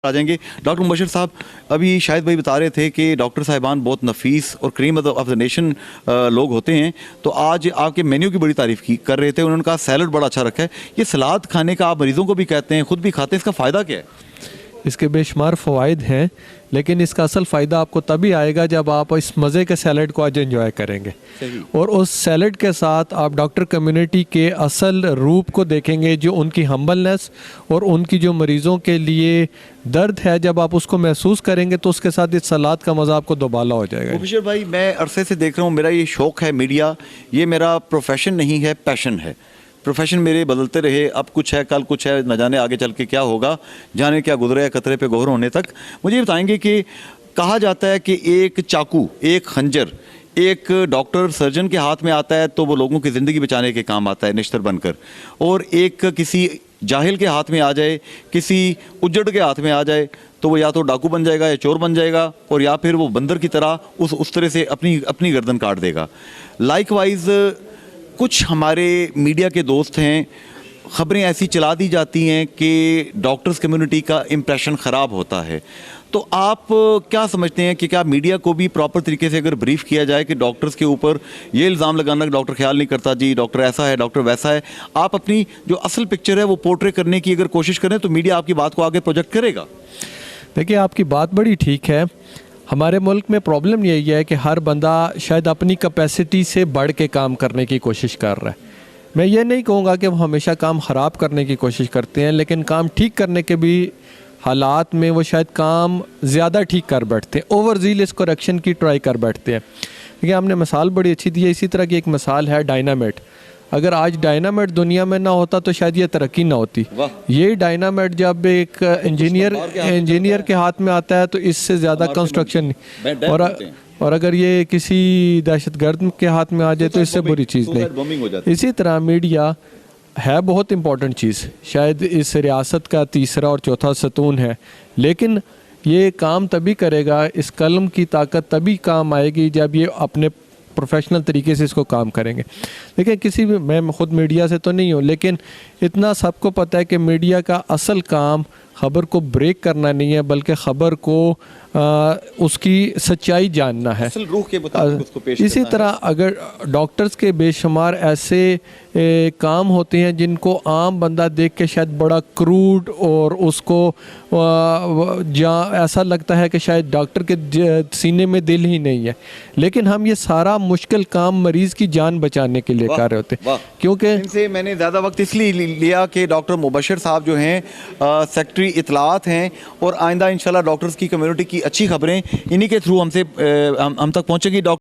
आ जाएंगे। डॉक्टर मुबशर साहब, अभी शायद भाई बता रहे थे कि डॉक्टर साहिबान बहुत नफीस और क्रीम ऑफ द नेशन लोग होते हैं, तो आज आपके मेन्यू की बड़ी तारीफ की कर रहे थे। उन्होंने कहा सैलड बड़ा अच्छा रखा है। ये सलाद खाने का आप मरीजों को भी कहते हैं, खुद भी खाते हैं, इसका फ़ायदा क्या है? इसके बेशुमार फ़वाइद हैं, लेकिन इसका असल फ़ायदा आपको तभी आएगा जब आप इस मज़े के सैलड को आज एंजॉय करेंगे। और उस सैलड के साथ आप डॉक्टर कम्युनिटी के असल रूप को देखेंगे, जो उनकी हम्बलनेस और उनकी जो मरीज़ों के लिए दर्द है, जब आप उसको महसूस करेंगे तो उसके साथ इस सलाद का मज़ा आपको दोबाला हो जाएगा। मुबशर भाई, मैं अरसे से देख रहा हूँ, मेरा ये शौक़ है मीडिया, ये मेरा प्रोफेशन नहीं है, पैशन है। प्रोफेशन मेरे बदलते रहे, अब कुछ है कल कुछ है, न जाने आगे चल के क्या होगा, जाने क्या गुजरे कतरे पे गोहर होने तक। मुझे ये बताएंगे कि कहा जाता है कि एक चाकू, एक खंजर एक डॉक्टर सर्जन के हाथ में आता है तो वो लोगों की ज़िंदगी बचाने के काम आता है निश्तर बनकर, और एक किसी जाहिल के हाथ में आ जाए, किसी उज्जड़ के हाथ में आ जाए तो वो या तो डाकू बन जाएगा या चोर बन जाएगा, और या फिर वो बंदर की तरह उस तरह से अपनी गर्दन काट देगा। लाइकवाइज कुछ हमारे मीडिया के दोस्त हैं, ख़बरें ऐसी चला दी जाती हैं कि डॉक्टर्स कम्युनिटी का इम्प्रेशन ख़राब होता है। तो आप क्या समझते हैं कि क्या मीडिया को भी प्रॉपर तरीके से अगर ब्रीफ किया जाए कि डॉक्टर्स के ऊपर ये इल्ज़ाम लगाना कि डॉक्टर ख्याल नहीं करता जी, डॉक्टर ऐसा है, डॉक्टर वैसा है, आप अपनी जो असल पिक्चर है वो पोर्ट्रे करने की अगर कोशिश करें तो मीडिया आपकी बात को आगे प्रोजेक्ट करेगा? देखिए, आपकी बात बड़ी ठीक है। हमारे मुल्क में प्रॉब्लम यही है कि हर बंदा शायद अपनी कैपेसिटी से बढ़ के काम करने की कोशिश कर रहा है। मैं ये नहीं कहूँगा कि वो हमेशा काम ख़राब करने की कोशिश करते हैं, लेकिन काम ठीक करने के भी हालात में वो शायद काम ज़्यादा ठीक कर बैठते हैं, ओवर ज़ीलियस करेक्शन की ट्राई कर बैठते हैं। देखिए, आपने मिसाल बड़ी अच्छी दी है। इसी तरह की एक मिसाल है डायनामेट। अगर आज डायनामेट दुनिया में ना होता तो शायद ये तरक्की ना होती। ये डायनामेट जब एक इंजीनियर के हाथ में आता है तो इससे ज़्यादा कंस्ट्रक्शन नहीं, और अगर ये किसी दहशतगर्द के हाथ में आ जाए तो इससे बुरी चीज़ नहीं। इसी तरह मीडिया है बहुत इम्पोर्टेंट चीज़, शायद इस रियासत का तीसरा और चौथा सतून है, लेकिन ये काम तभी करेगा, इस कलम की ताकत तभी काम आएगी जब ये अपने प्रोफेशनल तरीके से इसको काम करेंगे। देखिए, किसी भी, मैं खुद मीडिया से तो नहीं हूँ, लेकिन इतना सबको पता है कि मीडिया का असल काम ख़बर को ब्रेक करना नहीं है, बल्कि ख़बर को उसकी सच्चाई जानना है, असल रूह के मुताबिक उसको पेश इसी तरह अगर डॉक्टर्स के बेशुमार ऐसे काम होते हैं जिनको आम बंदा देख के शायद बड़ा क्रूड और उसको जहाँ ऐसा लगता है कि शायद डॉक्टर के सीने में दिल ही नहीं है, लेकिन हम ये सारा मुश्किल काम मरीज़ की जान बचाने के लिए कर रहे होते हैं। क्योंकि इनसे मैंने ज़्यादा वक्त इसलिए लिया कि डॉक्टर मुबशर साहब जो हैं सेक्रेटरी इत्तलात हैं, और आइंदा इंशाल्लाह डॉक्टर्स की कम्युनिटी की अच्छी खबरें इन्हीं के थ्रू हम तक पहुँचेंगी। डॉक्टर